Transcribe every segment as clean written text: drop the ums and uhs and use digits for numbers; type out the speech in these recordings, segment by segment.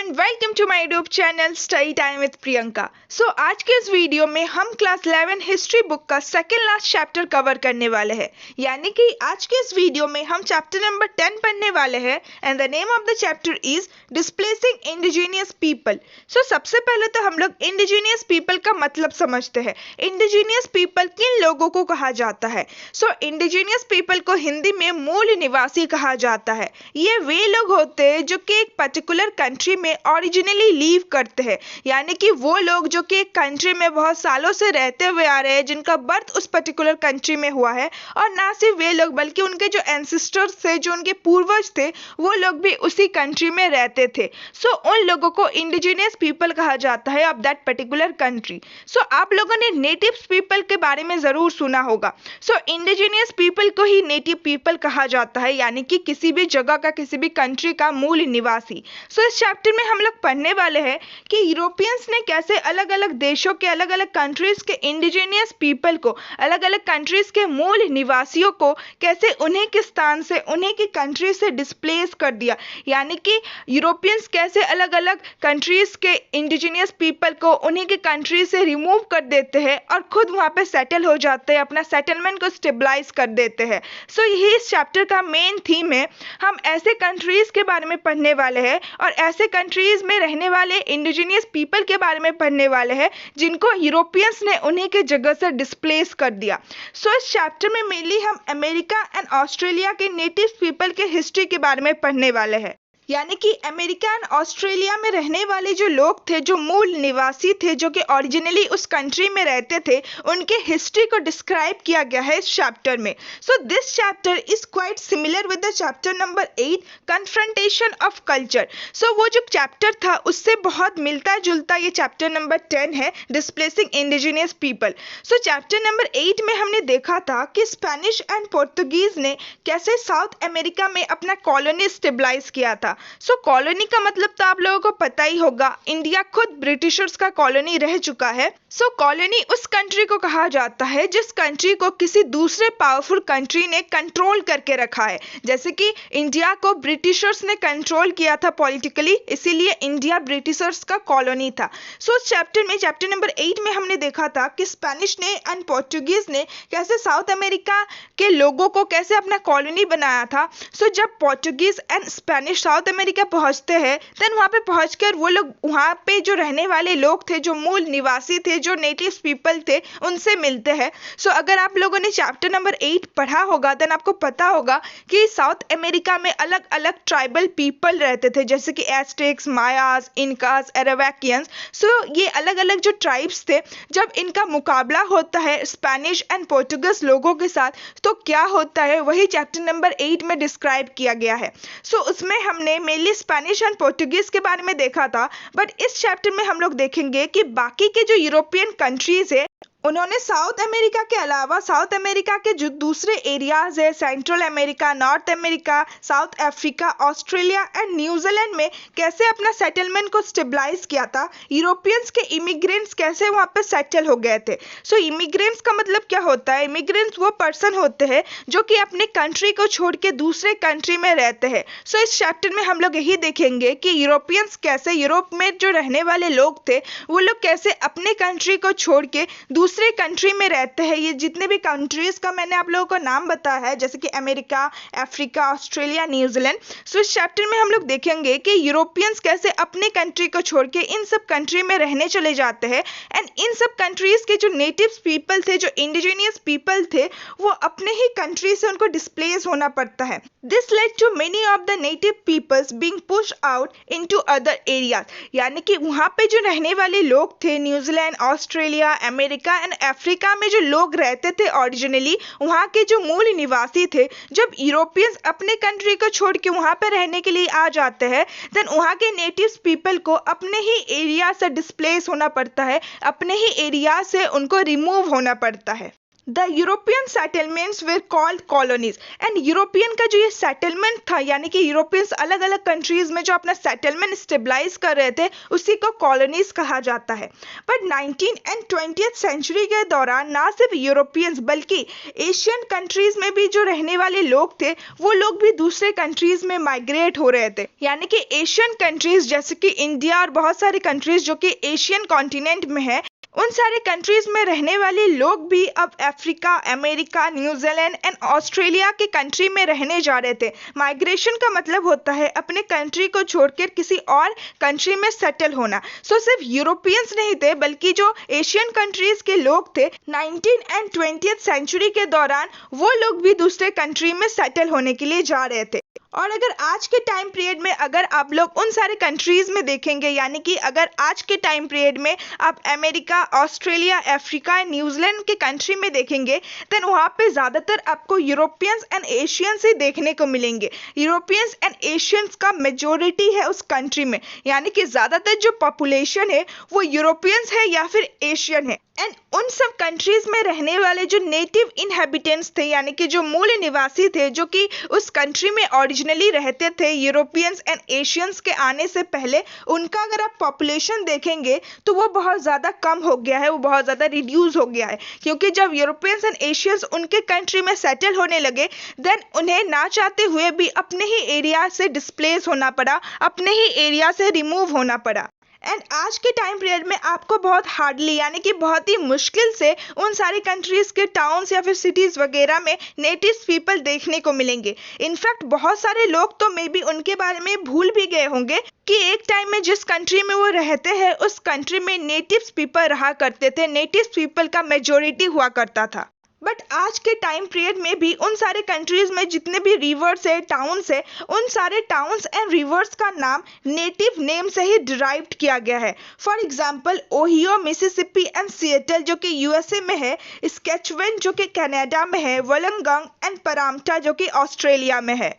And welcome to my YouTube channel study time with Priyanka. So आज के इस video में हम क्लास 11 हिस्ट्री बुक का सेकेंड लास्ट चैप्टर कवर करने वाले हैं। यानी कि आज के इस वीडियो में हम चैप्टर नंबर 10 पढ़ने वाले हैं and the name of the chapter is displacing indigenous people. So सबसे पहले तो हम लोग इंडिजीनियस पीपल का मतलब समझते हैं। इंडिजीनियस पीपल किन लोगों को कहा जाता है? सो इंडिजीनियस पीपल को हिंदी में मूल निवासी कहा जाता है। ये वे लोग होते हैं जो कि एक पर्टिकुलर कंट्री में ओरिजिनली लीव करते हैं, यानी कि वो लोग जो कि एक कंट्री में बहुत सालों से रहते हुए आ रहे हैं, जिनका बर्थ उस पर्टिकुलर कंट्री में हुआ है। और ना सिर्फ वे लोग बल्कि उनके जो एंसेस्टर्स थे, जो उनके पूर्वज थे, वो लोग भी उसी कंट्री में रहते थे। सो उन लोगों को इंडिजिनियस पीपल कहा जाता है ऑफ दैट पर्टिकुलर कंट्री। सो आप लोगों ने नेटिव पीपल के बारे में जरूर सुना होगा। सो इंडिजिनियस पीपल को ही नेटिव पीपल कहा जाता है, यानी कि किसी भी जगह का, किसी भी कंट्री का मूल निवासी। सो इस चैप्टर में हम लोग पढ़ने वाले हैं कि यूरोपियंस ने कैसे अलग अलग देशों के, अलग अलग कंट्रीज के इंडिजिनियस पीपल को, अलग अलग कंट्रीज के मूल निवासियों को कैसे उन्हीं के स्थान से, उन्हीं की कंट्री से डिस्प्लेस कर दिया। यानी कि यूरोपियंस कैसे अलग अलग कंट्रीज के इंडिजिनियस पीपल को उन्हीं की कंट्री से रिमूव कर देते हैं और खुद वहाँ पे सेटल हो जाते हैं, अपना सेटलमेंट को स्टेबलाइज कर देते हैं। सो यही इस चैप्टर का मेन थीम है। हम ऐसे कंट्रीज के बारे में पढ़ने वाले हैं और ऐसे कंट्रीज में रहने वाले इंडिजिनियस पीपल के बारे में पढ़ने वाले हैं जिनको यूरोपियंस ने उन्हीं के जगह से डिस्प्लेस कर दिया। सो इस चैप्टर में मेनली हम अमेरिका एंड ऑस्ट्रेलिया के नेटिव पीपल के हिस्ट्री के बारे में पढ़ने वाले हैं। यानी कि अमेरिका एंड ऑस्ट्रेलिया में रहने वाले जो लोग थे, जो मूल निवासी थे, जो कि ओरिजिनली उस कंट्री में रहते थे, उनके हिस्ट्री को डिस्क्राइब किया गया है इस चैप्टर में। So this chapter is quite similar with the chapter number 8 confrontation of culture. So वो जो चैप्टर था उससे बहुत मिलता जुलता ये चैप्टर नंबर 10 है, डिस्प्लेसिंग इंडिजिनियस पीपल। सो चैप्टर नंबर 8 में हमने देखा था कि स्पेनिश एंड पोर्तुगीज ने कैसे साउथ अमेरिका में अपना कॉलोनी स्टेबलाइज किया था। सो कॉलोनी का मतलब तो आप लोगों को पता ही होगा, इंडिया खुद ब्रिटिशर्स का कॉलोनी रह चुका है। सो कॉलोनी उस कंट्री को कहा जाता है जिस कंट्री को किसी दूसरे पावरफुल कंट्री ने कंट्रोल करके रखा है। जैसे कि इंडिया को ब्रिटिशर्स ने कंट्रोल किया था पॉलिटिकली, इसीलिए इंडिया ब्रिटिशर्स का कॉलोनी था। सो इस चैप्टर में, चैप्टर नंबर 8 में हमने देखा था कि स्पेनिश ने एंड पोर्टुगीज ने कैसे साउथ अमेरिका के लोगों को कैसे अपना कॉलोनी बनाया था। सो जब Portuguese and Spanish south America पहुंचते हैं, देन वहां पे पहुंचकर वो लोग वहां पे जो रहने वाले लोग थे, जो मूल निवासी थे, जो नेटिव पीपल थे, उनसे मिलते हैं। सो अगर आप लोगों ने चैप्टर नंबर 8 पढ़ा होगा देन आपको पता होगा कि साउथ अमेरिका में अलग अलग ट्राइबल पीपल रहते थे, जैसे कि एस्टेक्स, मायास, इनकास, एरावाकियंस। सो ये अलग अलग जो ट्राइब्स थे, जब इनका मुकाबला होता है स्पेनिश एंड पोर्टुगीज लोगों के साथ, तो क्या होता है वही चैप्टर नंबर 8 में डिस्क्राइब किया गया है। सो उसमें हमने मेनली स्पेनिश एंड पोर्टुगीज के बारे में देखा था, बट इस चैप्टर में हम लोग देखेंगे कि बाकी के जो यूरोपियन कंट्रीज है, उन्होंने साउथ अमेरिका के अलावा साउथ अमेरिका के जो दूसरे एरियाज है, central America, north America, south Africa, Australia and New Zealand में कैसे अपना सेटलमेंट को स्टेबलाइज किया था। यूरोपियंस के इमिग्रेंट्स कैसे वहाँ पे सेटल हो गए थे। सो इमिग्रेंट्स का मतलब क्या होता है? इमिग्रेंट्स वो पर्सन होते हैं जो कि अपने कंट्री को छोड़ के दूसरे कंट्री में रहते हैं। सो इस चैप्टर में हम लोग यही देखेंगे कि यूरोपियंस कैसे, यूरोप में जो रहने वाले लोग थे, वो लोग कैसे अपने कंट्री को छोड़ के दूसरे कंट्री में रहते हैं। ये जितने भी कंट्रीज का मैंने आप लोगों को नाम बताया है, जैसे कि अमेरिका, अफ्रीका, ऑस्ट्रेलिया, न्यूजीलैंड। सो इस चैप्टर में हम लोग देखेंगे कि यूरोपियंस कैसे अपने कंट्री को छोड़ के इन सब कंट्री में रहने चले जाते हैं एंड इन सब कंट्रीज के जो नेटिव पीपल थे, जो इंडिजिनियस पीपल थे, वो अपने ही कंट्री से उनको डिस्प्लेस होना पड़ता है। This led to many of the native peoples being pushed out into other areas. यानी कि वहाँ पे जो रहने वाले लोग थे, New Zealand, Australia, America and Africa में जो लोग रहते थे ओरिजिनली, वहाँ के जो मूल निवासी थे, जब यूरोपियंस अपने कंट्री को छोड़ के वहाँ पे रहने के लिए आ जाते हैं, देन वहाँ के नेटिव पीपल को अपने ही एरिया से डिस्प्लेस होना पड़ता है, अपने ही एरिया से उनको रिमूव होना पड़ता है। The European settlements where called colonies. And European का जो ये सेटलमेंट था, यानी कि यूरोपियंस अलग अलग कंट्रीज में जो अपना सेटलमेंट स्टेबलाइज कर रहे थे, उसी को कॉलोनीज कहा जाता है। बट 19 एंड 20th सेंचुरी के दौरान ना सिर्फ यूरोपियंस बल्कि एशियन कंट्रीज में भी जो रहने वाले लोग थे, वो लोग भी दूसरे कंट्रीज में माइग्रेट हो रहे थे। यानी कि एशियन कंट्रीज जैसे कि इंडिया और बहुत सारी कंट्रीज जो कि एशियन कॉन्टिनेंट में है, उन सारे कंट्रीज में रहने वाले लोग भी अब Africa, America, New Zealand and Australia के कंट्री में रहने जा रहे थे। माइग्रेशन का मतलब होता है अपने कंट्री को छोड़कर किसी और कंट्री में सेटल होना। सो सिर्फ यूरोपियंस नहीं थे बल्कि जो एशियन कंट्रीज के लोग थे 19 एंड 20th सेंचुरी के दौरान, वो लोग भी दूसरे कंट्री में सेटल होने के लिए जा रहे थे। और अगर आज के टाइम पीरियड में अगर आप लोग उन सारे कंट्रीज में देखेंगे, यानी कि अगर आज के टाइम पीरियड में आप अमेरिका, ऑस्ट्रेलिया, अफ्रीका, न्यूजीलैंड के कंट्री में देखेंगे, देन वहाँ पे ज़्यादातर आपको यूरोपियंस एंड एशियंस ही देखने को मिलेंगे। यूरोपियंस एंड एशियंस का मेजोरिटी है उस कंट्री में, यानी कि ज़्यादातर जो पॉपुलेशन है वो यूरोपियंस है या फिर एशियन है। एंड उन सब कंट्रीज में रहने वाले जो नेटिव इनहेबिटेंट्स थे, यानी कि जो मूल निवासी थे, जो कि उस कंट्री में ओरिजिनली रहते थे यूरोपियंस एंड एशियंस के आने से पहले, उनका अगर आप पॉपुलेशन देखेंगे तो वो बहुत ज़्यादा कम हो गया है, वो बहुत ज़्यादा रिड्यूस हो गया है। क्योंकि जब यूरोपियंस एंड एशियंस उनके कंट्री में सेटल होने लगे, देन उन्हें ना चाहते हुए भी अपने ही एरिया से डिस्प्लेस होना पड़ा, अपने ही एरिया से रिमूव होना पड़ा। एंड आज के टाइम पीरियड में आपको बहुत हार्डली, यानी कि बहुत ही मुश्किल से उन सारी कंट्रीज के टाउन्स या फिर सिटीज़ वगैरह में नेटिव पीपल देखने को मिलेंगे। इनफैक्ट बहुत सारे लोग तो मे बी उनके बारे में भूल भी गए होंगे कि एक टाइम में जिस कंट्री में वो रहते हैं उस कंट्री में नेटिव पीपल रहा करते थे, नेटिव पीपल का मेजोरिटी हुआ करता था। बट आज के टाइम पीरियड में भी उन सारे कंट्रीज में जितने भी रिवर्स है, टाउन्स है, उन सारे टाउन्स एंड रिवर्स का नाम नेटिव नेम से ही डिराइव्ड किया गया है। For example Ohio, Mississippi and Seattle जो कि यूएसए में है, स्केचवन जो कि कनाडा में है, वोलोंगोंग एंड पराम्टा जो कि ऑस्ट्रेलिया में है।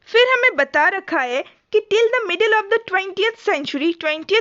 फिर हमें बता रखा है कि till the middle of the 20th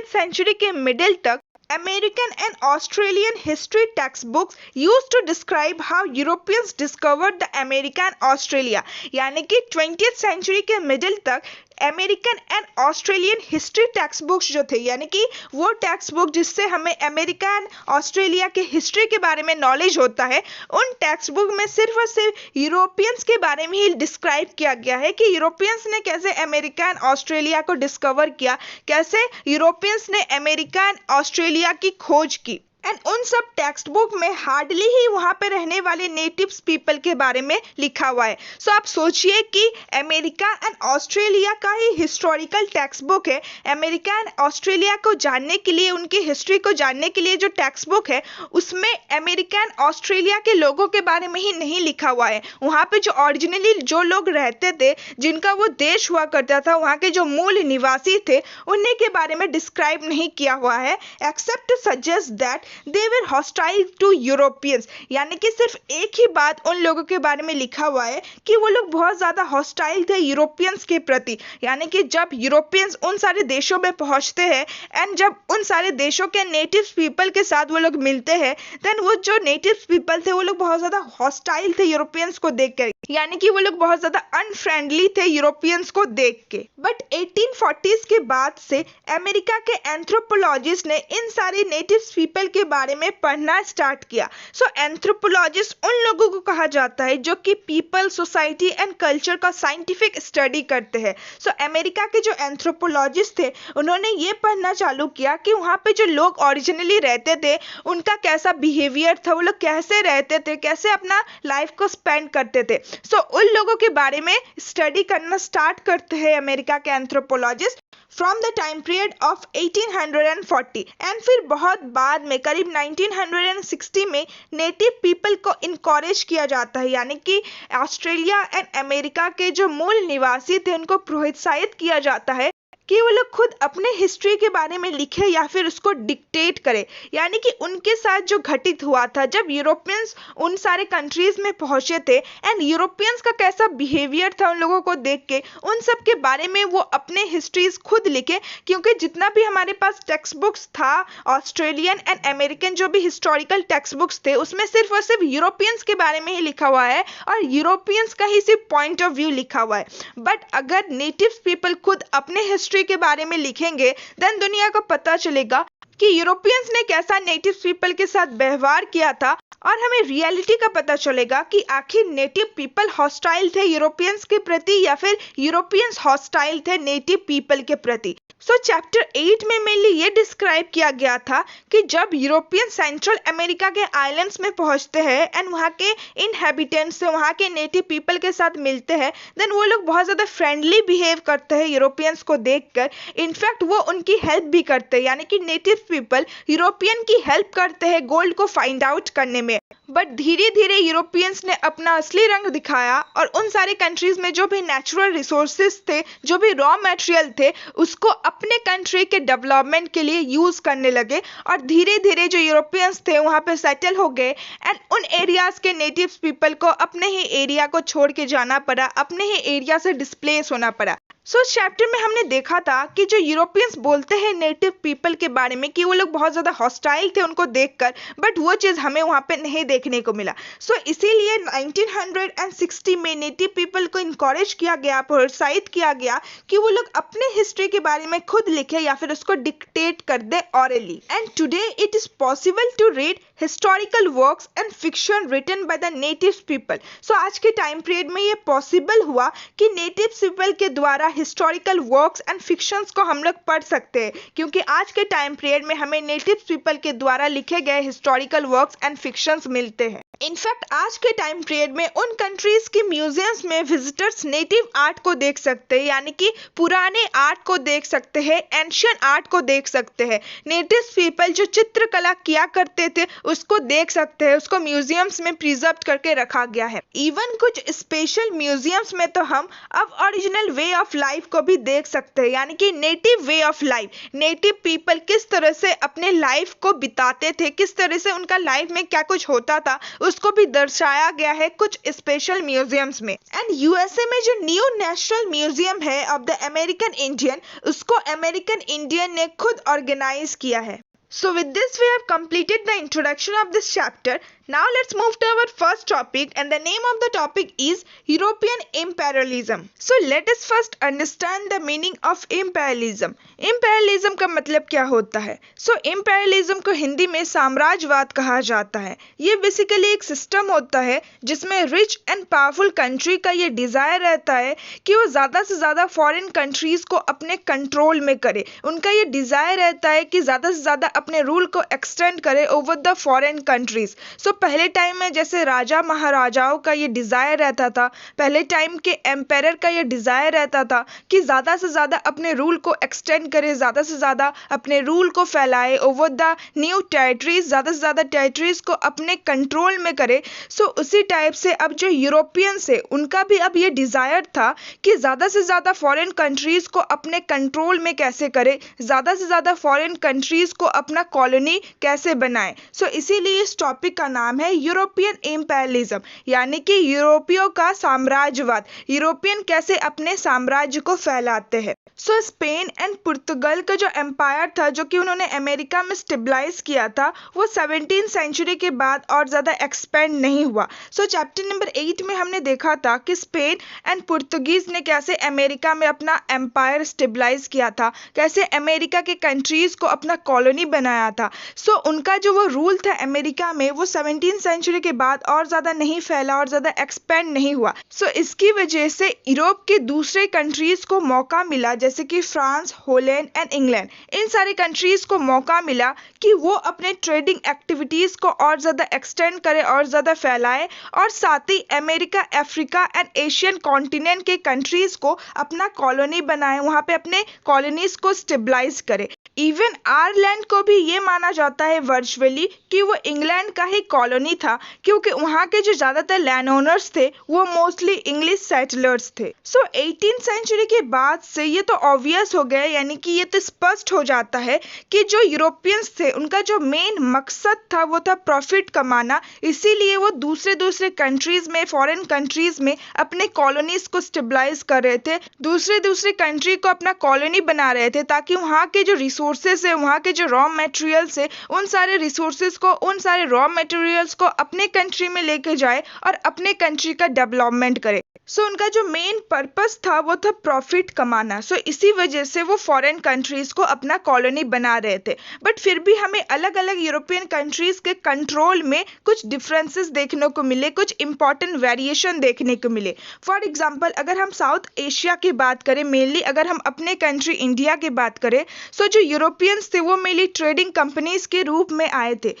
century के मिडिल तक American and Australian history textbooks used to describe how Europeans discovered the America and Australia। यानी कि 20th सेंचुरी के मिडिल तक American and Australian history text books जो थे, यानी कि वो टेक्स्ट बुक जिससे हमें अमेरिका एंड ऑस्ट्रेलिया के हिस्ट्री के बारे में नॉलेज होता है, उन टेक्स्ट बुक में सिर्फ और सिर्फ यूरोपियंस के बारे में ही डिस्क्राइब किया गया है कि यूरोपियंस ने कैसे अमेरिका एंड ऑस्ट्रेलिया को डिस्कवर किया, कैसे यूरोपियंस ने अमेरिका एंड ऑस्ट्रेलिया की खोज की। एंड उन सब टेक्स्ट बुक में हार्डली ही वहाँ पे रहने वाले नेटिव्स पीपल के बारे में लिखा हुआ है। सो आप सोचिए कि अमेरिका एंड ऑस्ट्रेलिया का ही हिस्टोरिकल टेक्स्ट बुक है। अमेरिका एंड ऑस्ट्रेलिया को जानने के लिए, उनकी हिस्ट्री को जानने के लिए जो टेक्स्ट बुक है, उसमें अमेरिका एंड ऑस्ट्रेलिया के लोगों के बारे में ही नहीं लिखा हुआ है। वहाँ पे जो ओरिजिनली जो लोग रहते थे, जिनका वो देश हुआ करता था, वहाँ के जो मूल निवासी थे, उन्हीं के बारे में डिस्क्राइब नहीं किया हुआ है, except to suggest that they were hostile to Europeans। यानी कि सिर्फ एक ही बात उन लोगों के बारे में लिखा हुआ है कि वो लोग बहुत ज़्यादा हॉस्टाइल थे यूरोपियंस के प्रति। यानी कि जब यूरोपियंस उन सारे देशों में पहुंचते हैं एंड जब उन सारे देशों के नेटिव पीपल के साथ वो लोग मिलते हैं, देन वो जो नेटिव पीपल थे वो लोग बहुत ज़्यादा हॉस्टाइल थे यूरोपियंस को देख कर, यानी कि वो लोग बहुत ज़्यादा अनफ्रेंडली थे यूरोपियंस को देख के। बट 1840s के बाद से अमेरिका के एंथ्रोपोलॉजिस्ट ने इन सारे नेटिव पीपल के बारे में पढ़ना स्टार्ट किया। सो एंथ्रोपोलॉजिस्ट उन लोगों को कहा जाता है जो कि पीपल, सोसाइटी एंड कल्चर का साइंटिफिक स्टडी करते हैं। सो अमेरिका के जो एंथ्रोपोलॉजिस्ट थे, उन्होंने ये पढ़ना चालू किया कि वहाँ पे जो लोग ओरिजिनली रहते थे उनका कैसा बिहेवियर था, वो लोग कैसे रहते थे, कैसे अपना लाइफ को स्पेंड करते थे। सो उन लोगों के बारे में स्टडी करना स्टार्ट करते हैं अमेरिका के anthropologist from the time period of 1840। And फिर बहुत बाद में करीब 1960 में नेटिव पीपल को इनकरेज किया जाता है, यानी कि ऑस्ट्रेलिया एंड अमेरिका के जो मूल निवासी थे उनको प्रोत्साहित किया जाता है कि वो लोग खुद अपने हिस्ट्री के बारे में लिखे या फिर उसको डिक्टेट करे, यानी कि उनके साथ जो घटित हुआ था जब यूरोपियंस उन सारे कंट्रीज में पहुंचे थे एंड यूरोपियंस का कैसा बिहेवियर था उन लोगों को देख के, उन सब के बारे में वो अपने हिस्ट्रीज खुद लिखे। क्योंकि जितना भी हमारे पास टेक्स्ट बुक्स था, ऑस्ट्रेलियन एंड अमेरिकन जो भी हिस्टोरिकल टेक्स्ट बुक्स थे, उसमें सिर्फ और सिर्फ यूरोपियंस के बारे में ही लिखा हुआ है और यूरोपियंस का ही सिर्फ पॉइंट ऑफ व्यू लिखा हुआ है। बट अगर नेटिव पीपल खुद अपने हिस्ट्री के बारे में लिखेंगे देन दुनिया को पता चलेगा कि यूरोपियंस ने कैसा नेटिव पीपल के साथ व्यवहार किया था और हमें रियलिटी का पता चलेगा कि आखिर नेटिव पीपल हॉस्टाइल थे यूरोपियंस के प्रति या फिर यूरोपियंस हॉस्टाइल थे नेटिव पीपल के प्रति। सो चैप्टर 8 में मेनली ये डिस्क्राइब किया गया था कि जब यूरोपियन सेंट्रल अमेरिका के आइलैंड्स में पहुंचते हैं एंड वहाँ के इनहेबिटेंट्स से, वहाँ के नेटिव पीपल के साथ मिलते हैं, देन वो लोग बहुत ज़्यादा फ्रेंडली बिहेव करते हैं यूरोपियंस को देखकर। इनफैक्ट वो उनकी हेल्प भी करते हैं, यानी कि नेटिव पीपल यूरोपियन की हेल्प करते हैं गोल्ड को फाइंड आउट करने में। बट धीरे धीरे यूरोपियंस ने अपना असली रंग दिखाया और उन सारे कंट्रीज में जो भी नेचुरल रिसोर्सेज थे, जो भी रॉ मटेरियल थे, उसको अपने कंट्री के डेवलपमेंट के लिए यूज करने लगे और धीरे धीरे जो यूरोपियंस थे वहाँ पे सेटल हो गए एंड उन एरियाज के नेटिव पीपल को अपने ही एरिया को छोड़ के जाना पड़ा, अपने ही एरिया से डिस्प्लेस होना पड़ा। सो चैप्टर में हमने देखा था कि जो यूरोपियंस बोलते हैं नेटिव पीपल के बारे में कि वो लोग बहुत ज़्यादा हॉस्टाइल थे उनको देखकर, बट वो चीज़ हमें वहाँ पे नहीं देखने को मिला। सो इसीलिए 1960 में नेटिव पीपल को इनकरेज किया गया, प्रोत्साहित किया गया कि वो लोग अपने हिस्ट्री के बारे में खुद लिखे या फिर उसको डिक्टेट कर दे orally. And today it is possible to read historical works and fiction written by the native people. So आज के टाइम पीरियड में ये पॉसिबल हुआ कि नेटिव पीपल के द्वारा हिस्टोरिकल वर्क्स एंड फिक्शंस को हम लोग पढ़ सकते हैं, क्योंकि आज के टाइम पीरियड में हमें नेटिव पीपल के द्वारा लिखे गए हिस्टोरिकल वर्क्स एंड फिक्शंस मिलते हैं। इनफैक्ट आज के टाइम पीरियड में उन कंट्रीज के म्यूजियम्स में विजिटर्स नेटिव आर्ट को देख सकते हैं, यानी कि पुराने आर्ट को देख सकते हैं, एंशियंट आर्ट को देख सकते हैं। नेटिव पीपल जो चित्रकला किया करते थे उसको देख सकते हैं, उसको म्यूजियम्स में प्रिजर्व करके रखा गया है। इवन कुछ स्पेशल म्यूजियम्स में तो हम अब ओरिजिनल वे ऑफ लाइफ को भी देख सकते हैं, यानी कि native way of life, native people किस तरह से अपने लाइफ को बिताते थे, किस तरह से उनका लाइफ में क्या कुछ होता था, उसको भी दर्शाया गया है कुछ स्पेशल म्यूजियम्स में। एंड यूएसए में जो न्यू नेशनल म्यूजियम है ऑफ द अमेरिकन इंडियन, उसको अमेरिकन इंडियन ने खुद ऑर्गेनाइज किया है। So with this we have completed the introduction of this chapter. Now let's move to our first topic, and the name of the topic is European imperialism. So let us first understand the meaning of imperialism. Imperialism का मतलब क्या होता है? So imperialism को हिंदी में साम्राज्यवाद कहा जाता है। ये बेसिकली एक सिस्टम होता है जिसमें रिच एंड पावरफुल कंट्री का ये डिज़ायर रहता है कि वो ज़्यादा से ज़्यादा फॉरेन कंट्रीज़ को अपने कंट्रोल में करे। उनका ये डिज़ायर रहता है कि ज़्यादा से ज़्यादा अपने रूल को एक्सटेंड करे ओवर द फॉरेन कंट्रीज। सो पहले टाइम में जैसे राजा महाराजाओं का ये डिज़ायर रहता था, पहले टाइम के एम्पायर का ये डिज़ायर रहता था कि ज़्यादा से ज़्यादा अपने रूल को एक्सटेंड करे, ज़्यादा से ज़्यादा अपने रूल को फैलाए ओवर द न्यू टेरिटरीज, ज़्यादा से ज़्यादा टेरिटरीज को अपने कंट्रोल में करे। सो उसी टाइप से अब जो यूरोपियंस है उनका भी अब ये डिज़ायर था कि ज़्यादा से ज़्यादा फॉरेन कंट्रीज़ को अपने कंट्रोल में कैसे करे, ज़्यादा से ज़्यादा फॉरेन कंट्रीज़ को अपना कॉलोनी कैसे बनाए। सो इसीलिए इस टॉपिक का नाम है यूरोपियन इम्पेरियलिज्म, यानी कि यूरोपियों का साम्राज्यवाद। यूरोपियन कैसे अपने साम्राज्य को फैलाते हैं। सो स्पेन एंड पुर्तगाल का जो एम्पायर था, जो कि उन्होंने अमेरिका में स्टेबलाइज किया था, वो 17th सेंचुरी के बाद और ज़्यादा एक्सपेंड नहीं हुआ। सो चैप्टर नंबर 8 में हमने देखा था कि स्पेन एंड पुर्तगीज ने कैसे अमेरिका में अपना एम्पायर स्टेबलाइज किया था, कैसे अमेरिका के कंट्रीज़ को अपना कॉलोनी बनाया था। सो उनका जो वो रूल था अमेरिका में, वो 17th सेंचुरी के बाद और ज़्यादा नहीं फैला और ज़्यादा एक्सपेंड नहीं हुआ। सो इसकी वजह से यूरोप के दूसरे कंट्रीज़ को मौका मिला, जैसे कि फ्रांस, हॉलैंड एंड इंग्लैंड, इन सारे कंट्रीज़ को मौका मिला कि वो अपने ट्रेडिंग एक्टिविटीज़ को और ज़्यादा एक्सटेंड करे और ज़्यादा फैलाए, और साथ ही America, Africa and Asian continent के कंट्रीज़ को अपना कॉलोनी बनाए, वहाँ पे अपने कॉलोनीज़ को स्टेबलाइज करे। इवन आयरलैंड को भी ये माना जाता है वर्चुअली कि वो इंग्लैंड का ही कॉलोनी था, क्योंकि वहाँ के जो ज़्यादातर लैंड ओनर्स थे वो मोस्टली इंग्लिश सेटलर्स थे। सो 18th सेंचुरी के बाद से ये तो ऑब्वियस हो गया, यानी कि ये तो स्पष्ट हो जाता है कि जो यूरोपियंस थे उनका जो मेन मकसद था वो था प्रॉफिट कमाना। इसीलिए वो दूसरे दूसरे कंट्रीज में, फॉरेन कंट्रीज में अपने कॉलोनीज को स्टेबलाइज कर रहे थे, दूसरे दूसरे कंट्री को अपना कॉलोनी बना रहे थे, ताकि वहाँ के जो रिसोर्सेस है, वहाँ के जो रॉ मटेरियल्स है, उन सारे रिसोर्सेस को, उन सारे रॉ मटेरियल्स को अपने कंट्री में लेके जाए और अपने कंट्री का डेवलपमेंट करे। उनका जो मेन पर्पस था वो था प्रॉफिट कमाना। इसी वजह से वो फॉरेन कंट्रीज को अपना कॉलोनी बना रहे थे। बट फिर भी हमें अलग अलग यूरोपियन कंट्रीज के कंट्रोल में कुछ डिफरेंसेस देखने को मिले, कुछ इंपॉर्टेंट वेरिएशन देखने को मिले। फॉर एग्जांपल अगर हम साउथ एशिया की बात करें, मेनली अगर हम अपने कंट्री इंडिया की बात करें, जो यूरोपियंस थे वो मेनली ट्रेडिंग कंपनीज के रूप में आए थे।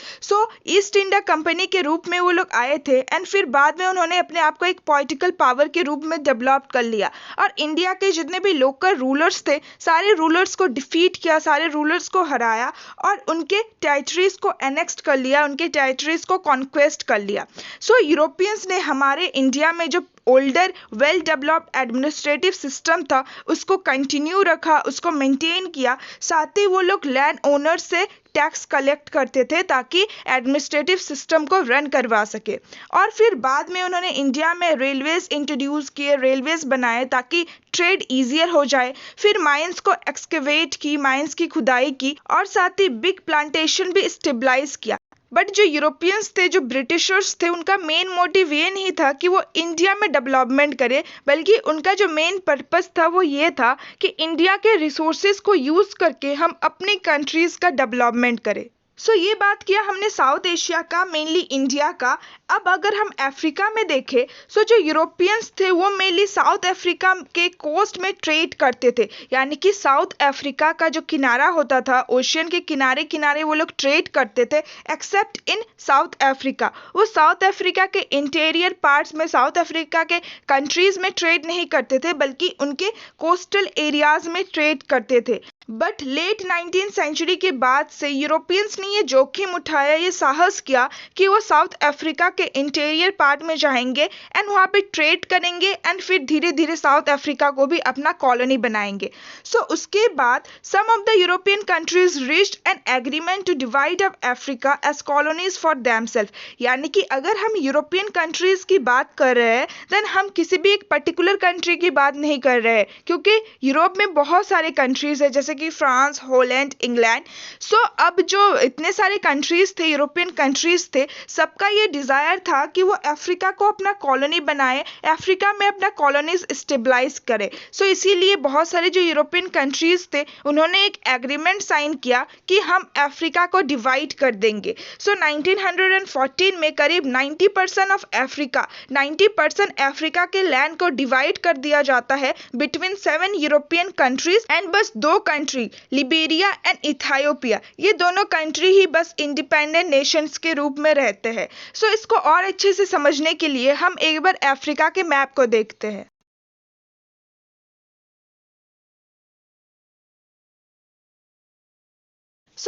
ईस्ट इंडिया कंपनी के रूप में वो लोग आए थे, एंड फिर बाद में उन्होंने अपने आप को एक पॉलिटिकल पावर के रूप में डेवलप कर लिया और इंडिया के जितने भी लोकल रूलर्स थे, सारे रूलर्स को डिफीट किया, सारे रूलर्स को हराया और उनके टेरिटरीज को एनेक्स्ट कर लिया, उनके टेरिटरीज को कॉन्क्वेस्ट कर लिया। यूरोपियंस ने हमारे इंडिया में जो older well developed administrative system था उसको कंटिन्यू रखा, उसको मेंटेन किया। साथ ही वो लोग लैंड ओनर से टैक्स कलेक्ट करते थे ताकि एडमिनिस्ट्रेटिव सिस्टम को रन करवा सके। और फिर बाद में उन्होंने इंडिया में रेलवेज इंट्रोड्यूस किए, रेलवेज बनाए ताकि ट्रेड ईजियर हो जाए। फिर माइंस को एक्सकेवेट की, माइंस की खुदाई की और साथ ही बिग प्लांटेशन भी स्टेबलाइज किया। बट जो यूरोपियंस थे, जो ब्रिटिशर्स थे, उनका मेन मोटिव ये नहीं था कि वो इंडिया में डेवलपमेंट करे, बल्कि उनका जो मेन पर्पस था वो ये था कि इंडिया के रिसोर्सेज को यूज करके हम अपनी कंट्रीज का डेवलपमेंट करें। ये बात किया हमने साउथ एशिया का, मेनली इंडिया का। अब अगर हम अफ्रीका में देखें, जो यूरोपियंस थे वो मेनली साउथ अफ्रीका के कोस्ट में ट्रेड करते थे, यानी कि साउथ अफ्रीका का जो किनारा होता था, ओशियन के किनारे किनारे वो लोग ट्रेड करते थे, एक्सेप्ट इन साउथ अफ्रीका। वो साउथ अफ्रीका के इंटीरियर पार्ट्स में, साउथ अफ्रीका के कंट्रीज में ट्रेड नहीं करते थे, बल्कि उनके कोस्टल एरियाज में ट्रेड करते थे। बट लेट 19th सेंचुरी के बाद से यूरोपियंस ने ये जोखिम उठाया, ये साहस किया कि वो साउथ अफ्रीका के इंटीरियर पार्ट में जाएंगे एंड वहाँ पे ट्रेड करेंगे एंड फिर धीरे धीरे साउथ अफ्रीका को भी अपना कॉलोनी बनाएंगे। उसके बाद some of the European countries reached an agreement to divide up Africa as colonies for themself. यानी कि अगर हम यूरोपियन कंट्रीज की बात कर रहे हैं, देन हम किसी भी एक पर्टिकुलर कंट्री की बात नहीं कर रहे हैं, क्योंकि यूरोप में बहुत सारे कंट्रीज है, जैसे कि फ्रांस, हॉलैंड, इंग्लैंड। अब जो इतने सारे कंट्रीज थे, यूरोपियन कंट्रीज थे, सबका ये डिजायर था कि वो अफ्रीका को अपना कॉलोनी बनाए, अफ्रीका में अपना कॉलोनीज स्टेबलाइज करे। इसीलिए बहुत सारे जो यूरोपियन कंट्रीज थे उन्होंने एक एग्रीमेंट साइन किया कि हम अफ्रीका को डिवाइड कर देंगे। 1914 में करीब 90% ऑफ अफ्रीका, 90% अफ्रीका के लैंड को डिवाइड कर दिया जाता है बिटवीन 7 यूरोपियन कंट्रीज एंड बस 2 कंट्री, लिबेरिया एंड इथियोपिया, ये दोनों कंट्री ही बस इंडिपेंडेंट नेशंस के रूप में रहते हैं। इसको और अच्छे से समझने के लिए हम एक बार अफ्रीका के मैप को देखते हैं।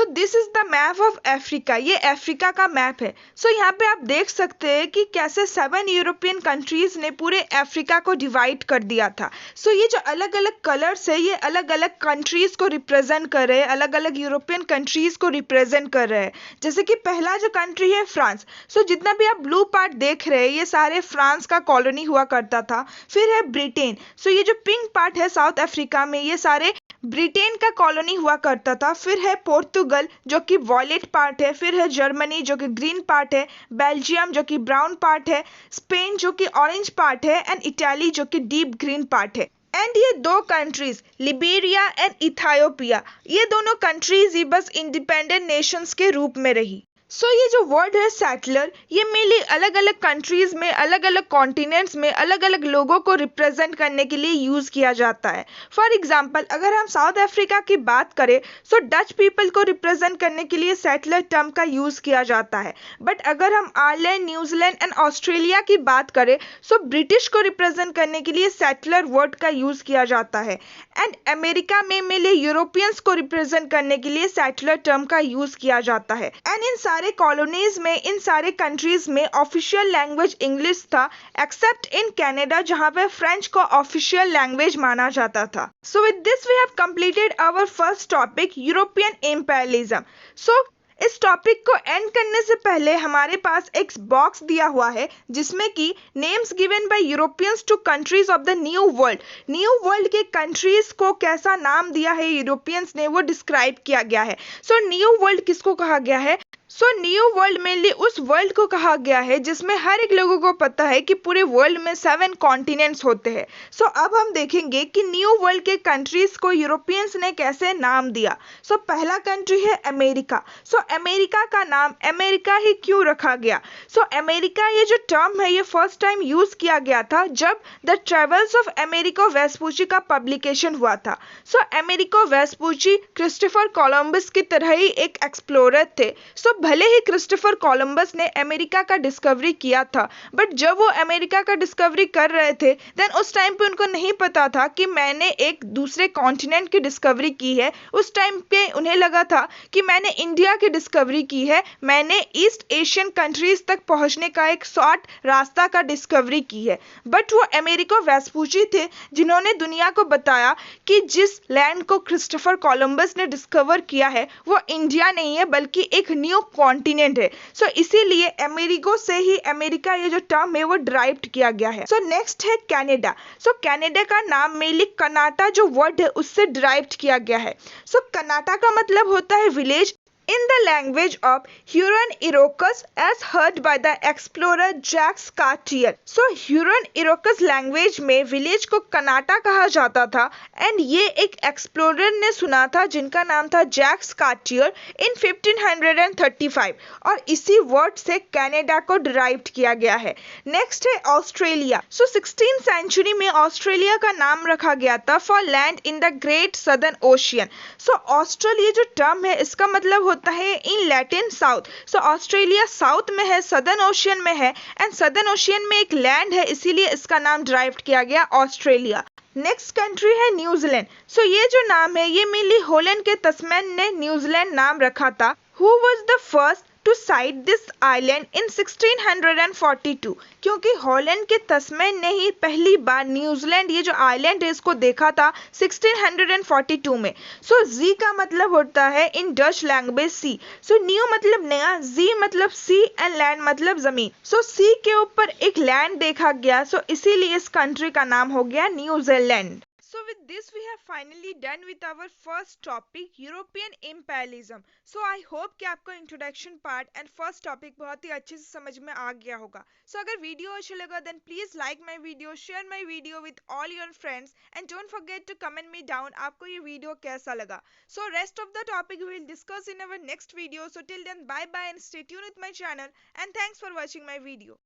This is the map of Africa. ये अफ्रीका का मैप है। यहाँ पे आप देख सकते हैं कि कैसे 7 यूरोपियन कंट्रीज ने पूरे अफ्रीका को डिवाइड कर दिया था। ये जो अलग अलग कलर्स है, ये अलग अलग कंट्रीज को रिप्रेजेंट कर रहे हैं, अलग अलग यूरोपियन कंट्रीज को रिप्रेजेंट कर रहे हैं। जैसे कि पहला जो कंट्री है फ्रांस। जितना भी आप ब्लू पार्ट देख रहे हैं, ये सारे फ्रांस का कॉलोनी हुआ करता था। फिर है ब्रिटेन। ये जो पिंक पार्ट है साउथ अफ्रीका में, ये सारे ब्रिटेन का कॉलोनी हुआ करता था। फिर है पोर्तुगल जो कि वॉयलेट पार्ट है। फिर है जर्मनी जो कि ग्रीन पार्ट है। बेल्जियम जो कि ब्राउन पार्ट है। स्पेन जो कि ऑरेंज पार्ट है एंड इटाली जो कि डीप ग्रीन पार्ट है। एंड ये 2 कंट्रीज, लिबेरिया एंड इथियोपिया, ये दोनों कंट्रीज ही बस इंडिपेंडेंट नेशंस के रूप में रही। ये जो वर्ड है सेटलर, ये मेनली अलग अलग कंट्रीज में, अलग अलग कॉन्टिनेंट्स में अलग अलग लोगों को रिप्रेजेंट करने के लिए यूज किया जाता है। फॉर एग्जांपल अगर हम साउथ अफ्रीका की बात करें, डच पीपल को रिप्रेजेंट करने के लिए सेटलर टर्म का यूज किया जाता है। बट अगर हम आयरलैंड, न्यूजीलैंड एंड ऑस्ट्रेलिया की बात करें, ब्रिटिश को रिप्रेजेंट करने के लिए सेटलर वर्ड का यूज किया जाता है। एंड अमेरिका में मेनली यूरोपियंस को रिप्रेजेंट करने के लिए सेटलर टर्म का यूज किया जाता है। एंड इन सारे कॉलोनीज में, इन सारे कंट्रीज में ऑफिशियल लैंग्वेज इंग्लिश था, एक्सेप्ट इन कनाडा जहां पे फ्रेंच को ऑफिशियल लैंग्वेज माना जाता था। So with this we have completed our first topic, European imperialism. So इस टॉपिक को एंड करने से पहले हमारे पास एक बॉक्स दिया हुआ है जिसमें कि names given by Europeans to countries of the new world, new world के कंट्रीज को कैसा नाम दिया है यूरोपियंस ने, वो डिस्क्राइब किया गया है। सो न्यू वर्ल्ड किसको कहा गया है? सो न्यू वर्ल्ड मेनली उस वर्ल्ड को कहा गया है जिसमें हर एक लोगों को पता है कि पूरे वर्ल्ड में 7 कॉन्टिनेंट्स होते हैं। सो अब हम देखेंगे कि न्यू वर्ल्ड के कंट्रीज को यूरोपियंस ने कैसे नाम दिया। सो पहला कंट्री है अमेरिका। सो अमेरिका का नाम अमेरिका ही क्यों रखा गया? सो अमेरिका ये जो टर्म है ये फर्स्ट टाइम यूज किया गया था जब द ट्रेवल्स ऑफ अमेरिको वेस्पुची का पब्लिकेशन हुआ था। सो अमेरिको वेस्पुची क्रिस्टोफर कोलंबस की तरह ही एक एक्सप्लोरर थे। सो भले ही क्रिस्टोफर कोलंबस ने अमेरिका का डिस्कवरी किया था, बट जब वो अमेरिका का डिस्कवरी कर रहे थे देन उस टाइम पे उनको नहीं पता था कि मैंने एक दूसरे कॉन्टिनेंट की डिस्कवरी की है। उस टाइम पे उन्हें लगा था कि मैंने इंडिया की डिस्कवरी की है, मैंने ईस्ट एशियन कंट्रीज तक पहुंचने का एक शॉर्ट रास्ता का डिस्कवरी की है। बट वो अमेरिको वेस्पुची थे जिन्होंने दुनिया को बताया कि जिस लैंड को क्रिस्टोफर कोलंबस ने डिस्कवर किया है वो इंडिया नहीं है बल्कि एक न्यू कॉन्टिनेंट है। सो इसीलिए अमेरिको से ही अमेरिका ये जो टर्म है वो डिराइव्ड किया गया है। सो नेक्स्ट है कनाडा। सो कनाडा का नाम मेनली कनाटा जो वर्ड है उससे डिराइव्ड किया गया है। सो कनाटा का मतलब होता है village in the language of Huron-Iroquois as heard by the explorer Jacques Cartier. So Huron-Iroquois language में विलेज को कनाटा कहा जाता था एंड ये एक एक्सप्लोरर ने सुना था जिनका नाम था जैक्स कार्टियर इन 1535 और इसी वर्ड से कनाडा को डिराइव्ड किया गया है। नेक्स्ट है ऑस्ट्रेलिया। सो 16th सेंचुरी में ऑस्ट्रेलिया का नाम रखा गया था for land in the great southern ocean. So Australia जो टर्म है इसका मतलब होता है in Latin south. So Australia south में है, सदर्न ओशियन में है एंड सदर्न ओशियन में एक लैंड है इसीलिए इसका नाम डिराइव्ड किया गया ऑस्ट्रेलिया। नेक्स्ट कंट्री है न्यूजीलैंड। सो ये जो नाम है ये मेनली हॉलैंड के तस्मैन ने न्यूजीलैंड नाम रखा था। Who was the first to sight this island in 1642? क्योंकि हॉलैंड के तस्मैन ने ही पहली बार न्यूजीलैंड ये जो आइलैंड है इसको देखा था 1642 में। सो जी का मतलब होता है in Dutch language sea. So new मतलब नया, जी मतलब सी एंड लैंड मतलब जमीन। सो सी के ऊपर एक लैंड देखा गया, सो इसीलिए इस कंट्री का नाम हो गया New Zealand. So with this we have finally done with our first topic European imperialism. So I hope कि आपको introduction part and first topic बहुत ही अच्छे से समझ में आ गया होगा। So अगर वीडियो अच्छा लगा then please like my video, share my video with all your friends and don't forget to comment me down आपको ये वीडियो कैसा लगा। So rest of the topic we will discuss in our next video. So till then bye bye and stay tuned with my channel and thanks for watching my video.